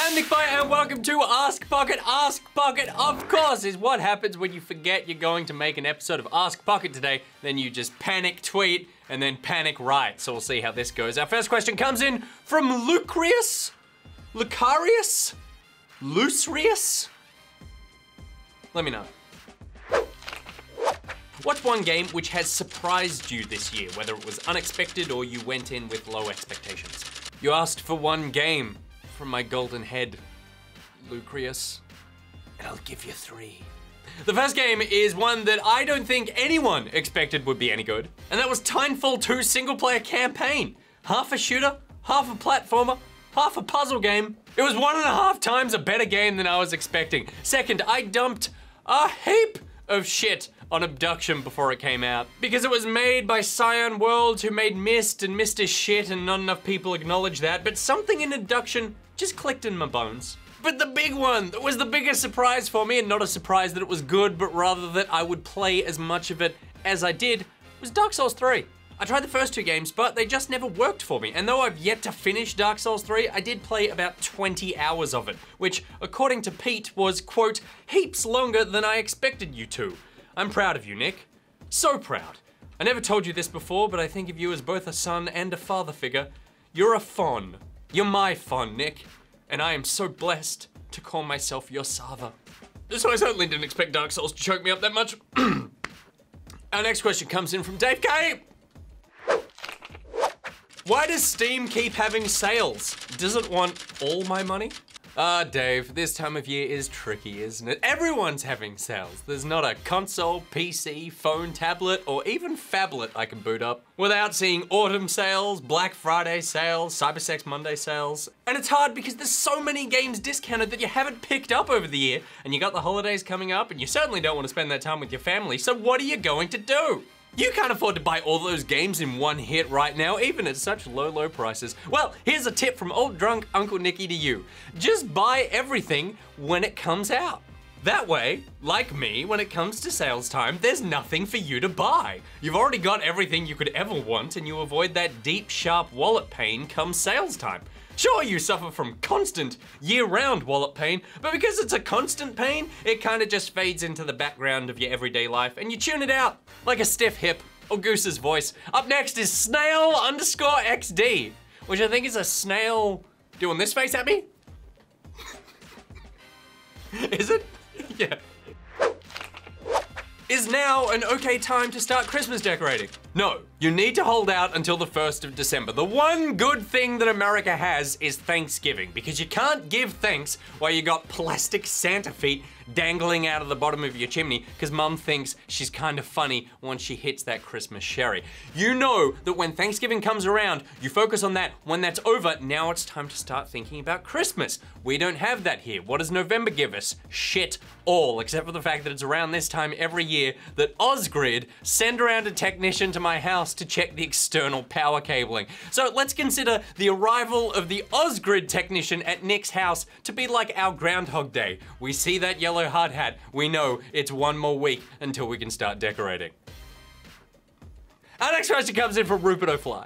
I'm Nick Fire and welcome to Ask Pocket. Ask Pocket, of course, is what happens when you forget you're going to make an episode of Ask Pocket today. Then you just panic tweet and then panic write. So we'll see how this goes. Our first question comes in from Lucarius? Lucarius? Lucarius? Let me know. What's one game which has surprised you this year, whether it was unexpected or you went in with low expectations? You asked for one game from my golden head, Lucarius, and I'll give you 3. The first game is one that I don't think anyone expected would be any good, and that was Titanfall 2 single-player campaign. Half a shooter, half a platformer, half a puzzle game. It was 1.5 times a better game than I was expecting. Second, I dumped a heap of shit on Abduction before it came out, because it was made by Scion Worlds, who made Myst, and Myst is shit and not enough people acknowledge that, but something in Abduction just clicked in my bones. But the big one that was the biggest surprise for me, and not a surprise that it was good, but rather that I would play as much of it as I did, was Dark Souls 3. I tried the first 2 games, but they just never worked for me. And though I've yet to finish Dark Souls 3, I did play about 20 hours of it, which, according to Pete, was, quote, heaps longer than I expected you to. I'm proud of you, Nick. So proud. I never told you this before, but I think of you as both a son and a father figure. You're a Fon. You're my Fon, Nick. And I am so blessed to call myself your Sava. So I certainly didn't expect Dark Souls to choke me up that much. Our next question comes in from Dave K. Why does Steam keep having sales? Does it want all my money? Dave, this time of year is tricky, isn't it? Everyone's having sales. There's not a console, PC, phone, tablet, or even phablet I can boot up without seeing autumn sales, Black Friday sales, Cybersex Monday sales. And it's hard because there's so many games discounted that you haven't picked up over the year, and you got the holidays coming up, and you certainly don't want to spend that time with your family, so what are you going to do? You can't afford to buy all those games in one hit right now, even at such low prices. Well, here's a tip from old drunk Uncle Nicky to you. Just buy everything when it comes out. That way, like me, when it comes to sales time, there's nothing for you to buy. You've already got everything you could ever want, and you avoid that deep, sharp wallet pain come sales time. Sure, you suffer from constant, year-round wallet pain, but because it's a constant pain, it kind of just fades into the background of your everyday life, and you tune it out, like a stiff hip or Goose's voice. Up next is Snail_XD, which I think is a snail doing this face at me. Is it? Yeah. Is now an okay time to start Christmas decorating? No, you need to hold out until the 1st of December. The one good thing that America has is Thanksgiving, because you can't give thanks while you got plastic Santa feet dangling out of the bottom of your chimney, because mum thinks she's kind of funny once she hits that Christmas sherry. You know that when Thanksgiving comes around, you focus on that. When that's over, now it's time to start thinking about Christmas. We don't have that here. What does November give us? Shit all, except for the fact that it's around this time every year that Osgrid send around a technician to my house to check the external power cabling. So let's consider the arrival of the Osgrid technician at Nick's house to be like our Groundhog Day. We see that yellow hard hat. We know it's one more week until we can start decorating. Our next question comes in from Rupert O'Fly.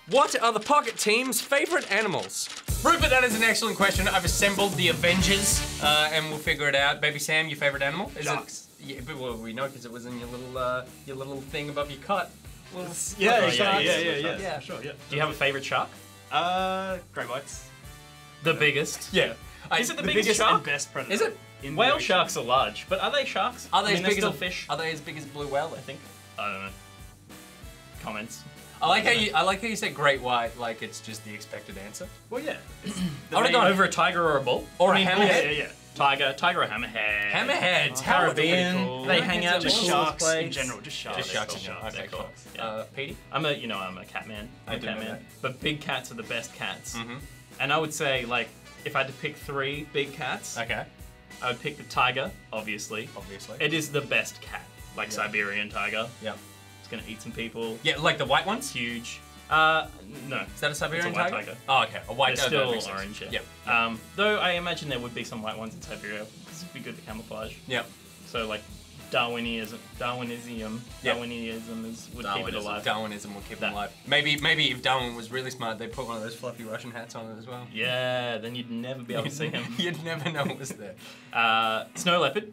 What are the Pocket Team's favorite animals? Rupert, that is an excellent question. I've assembled the Avengers, and we'll figure it out. Baby Sam, your favorite animal? Is Sharks. Yeah, but well, we know because it was in your little thing above your cot. Yeah, Sure, yeah. Do you have a favorite shark? Grey whites. The biggest? Yeah. Is it the biggest shark? and best predator. Is it? In Whale the sharks are large, but are they sharks? Are they I as mean, big they're as still fish? Are they as big as blue whale? I think. I don't know. Comments. I like how you said great white like it's just the expected answer. Well, yeah. I would've gone Over a tiger or a bull? Or a I mean, hammerhead. Yeah. Tiger or hammerhead. Hammerheads, Caribbean. Pretty cool. They hang out in Just the sharks place. in general. Just sharks. Just sharks. Cool. Okay, They're cool. cool. Yeah. Petey? I'm a cat man. I do know that. But big cats are the best cats. Mm-hmm. And I would say, like, if I had to pick 3 big cats, Okay. I would pick the tiger, obviously. Obviously. It is the best cat. Like Siberian tiger. Yeah. It's gonna eat some people. Yeah, like the white ones? It's huge. No. Is that a Siberian It's a white tiger? tiger. Oh, okay. A white They're tiger. still orange, yeah. Yep. Though I imagine there would be some white ones in Siberia because it'd be good for camouflage. Yep. So like Darwinism Yeah. Darwinism would keep it alive. Darwinism will keep it alive. Maybe if Darwin was really smart, they'd put one of those fluffy Russian hats on it as well. Yeah, then you'd never be able to see him. You'd never know it was there. Snow leopard.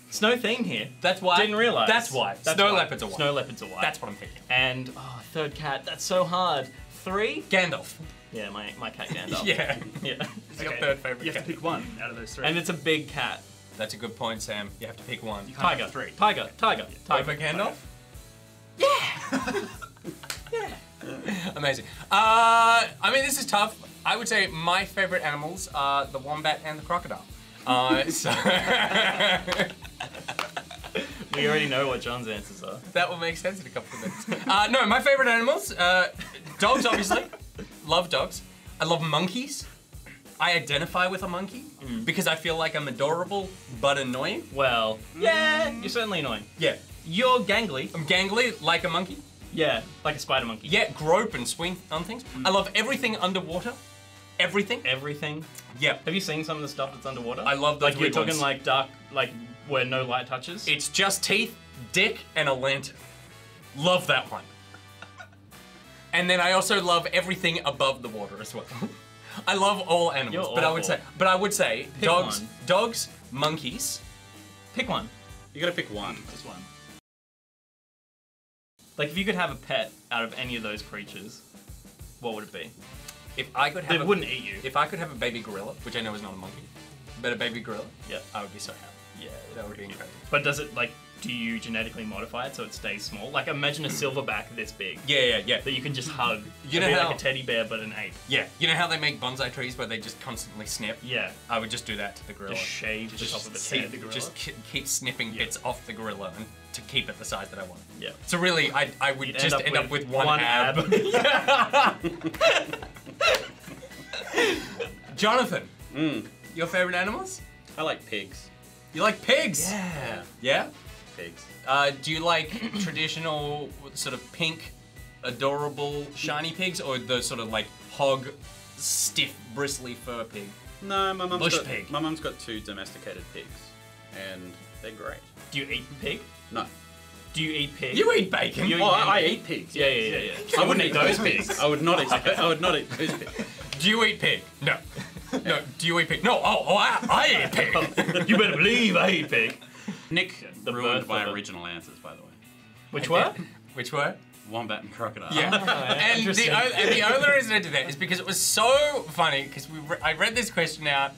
Snow theme here. That's why. Didn't realise. That's why. Snow leopards are white. Snow leopards are white. That's what I'm thinking. And third cat. That's so hard. 3. Gandalf. Yeah, my cat Gandalf. Yeah. Yeah. It's your third favorite You have cat. to pick one out of those 3. And it's a big cat. That's a good point, Sam. You have to pick one. You can't Tiger. have 3. Tiger. Over Gandalf? Yeah. Amazing. I mean, this is tough. I would say my favorite animals are the wombat and the crocodile. So We already know what John's answers are. that will make sense in a couple of minutes. No, my favorite animals, dogs, obviously. Love dogs. I love monkeys. I identify with a monkey because I feel like I'm adorable but annoying. Well, yeah, you're certainly annoying. Yeah. You're gangly. I'm gangly like a monkey. Yeah, like a spider monkey. Yeah, grope and swing on things. I love everything underwater. Everything. Everything. Yeah. Have you seen some of the stuff that's underwater? I love those Like you're weird talking ones. like dark, like where no light touches. It's just teeth, dick, and a lantern. Love that one. And then I also love everything above the water as well. I love all animals, You're but awful. I would say Pick dogs, one. dogs, monkeys. Pick one. You gotta pick one. Just one. Like if you could have a pet out of any of those creatures, what would it be? If I could They have, wouldn't eat you. if I could have a baby gorilla, which I know is not a monkey, but a baby gorilla, Yeah. I would be so happy. Yeah. That would be incredible. But does it like? Do you genetically modify it so it stays small? Like imagine a silverback this big Yeah. that you can just hug. You know It'd be how- like a teddy bear but an ape. Yeah. You know how they make bonsai trees where they just constantly snip? Yeah. I would just do that to the gorilla. Just shave the top of its keep, head. just keep snipping bits off the gorilla and to keep it the size that I want. Yeah. So really, I would You'd just end up with one ab. Jonathan, your favorite animals? I like pigs. You like pigs? Yeah. Yeah? Pigs. Do you like traditional sort of pink, adorable, shiny pigs, or the sort of like hog, stiff, bristly fur pig? No, Bush pig. My mum's got 2 domesticated pigs, and they're great. Do you eat pig? No. Do you eat pig? You eat bacon. You eat I pig? eat pigs. Yeah. I wouldn't eat those pigs. I would not eat. I would not eat those pigs. Do you eat pig? No. No. Do you eat pig? No. I eat pig. You better believe I eat pig. Nick The ruined birth my of it. original answers, by the way. Which were? Which were? Wombat and crocodile. Yeah. And interesting. the only reason I did that is because it was so funny, because I read this question out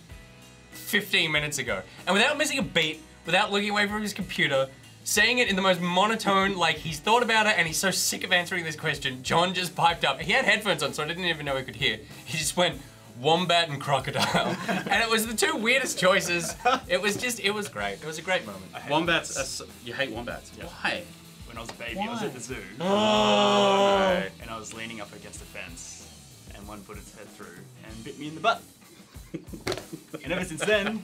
15 minutes ago, and without missing a beat, without looking away from his computer, saying it in the most monotone, like he's thought about it and he's so sick of answering this question, John just piped up. He had headphones on, so I didn't even know he could hear. He just went, wombat and crocodile. And it was the 2 weirdest choices. It was great. It was a great moment. Wombats. You hate wombats. Why? When I was a baby, I was at the zoo. Oh. And I was leaning up against a fence, and one put its head through and bit me in the butt. And ever since then,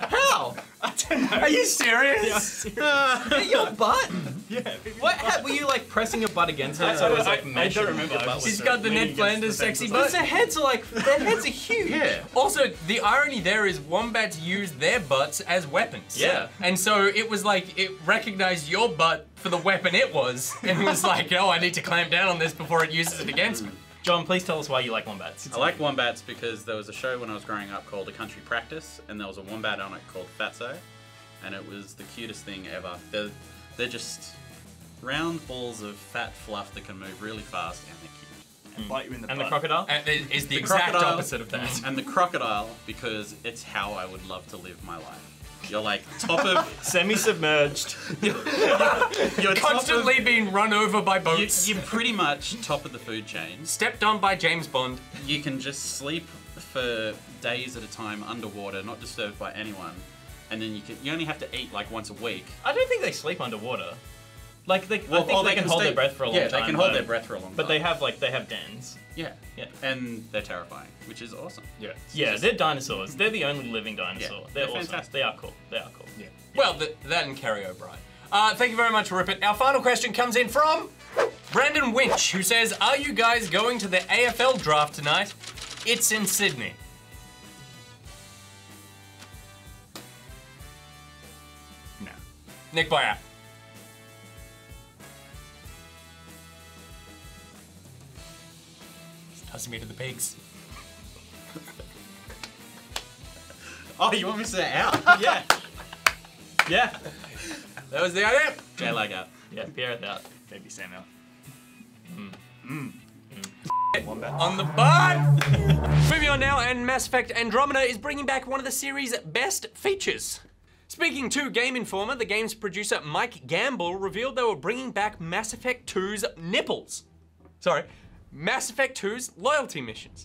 How? I don't know. Are you serious? Yeah, I'm serious. Your butt? Yeah. What? Were you like pressing your butt against it so it was like I measured? don't remember. I was She's sort got of the leaning Ned against Flanders the fence sexy or butt. Because their heads are like, their heads are huge. Yeah. Also, the irony there is wombats use their butts as weapons. Yeah. And so it was like, it recognized your butt for the weapon it was, and was like, oh, I need to clamp down on this before it uses it against me. John, please tell us why you like wombats. I like wombats because there was a show when I was growing up called A Country Practice, and there was a wombat on it called Fatso, and it was the cutest thing ever. They're just round balls of fat fluff that can move really fast, and they're cute. And bite you in the And butt. the crocodile? And it is the The exact crocodile. opposite of that. And the crocodile, because it's how I would love to live my life. You're like top of... Semi-submerged. You're top Constantly being run over by of, boats. you're pretty much top of the food chain. Stepped on by James Bond. You can just sleep for days at a time underwater, not disturbed by anyone. And then you only have to eat like once a week. I don't think they sleep underwater. Like I think Well, they can hold their breath for a long time. Yeah, they can hold but- their breath for a long time. But they have dens. Yeah. Yeah. And they're terrifying, which is awesome. Yeah. Yeah, they're dinosaurs. They're the only living dinosaur. Yeah, They're they're awesome. fantastic. They are cool. They are cool. Yeah. Well, that and Kerry O'Brien. Thank you very much, Rupert. Our final question comes in from Brandon Winch, who says, are you guys going to the AFL draft tonight? It's in Sydney. Nick Boyer. Tossing me to the pigs. Oh, you want me to say out? Yeah. Yeah. That was the idea. J-Lag out. Yeah, Pierre out. Maybe Sam out. Wombat. On the board! Moving on now, and Mass Effect Andromeda is bringing back one of the series' best features. Speaking to Game Informer, the game's producer Mike Gamble revealed they were bringing back Mass Effect 2's nipples. Sorry, Mass Effect 2's loyalty missions.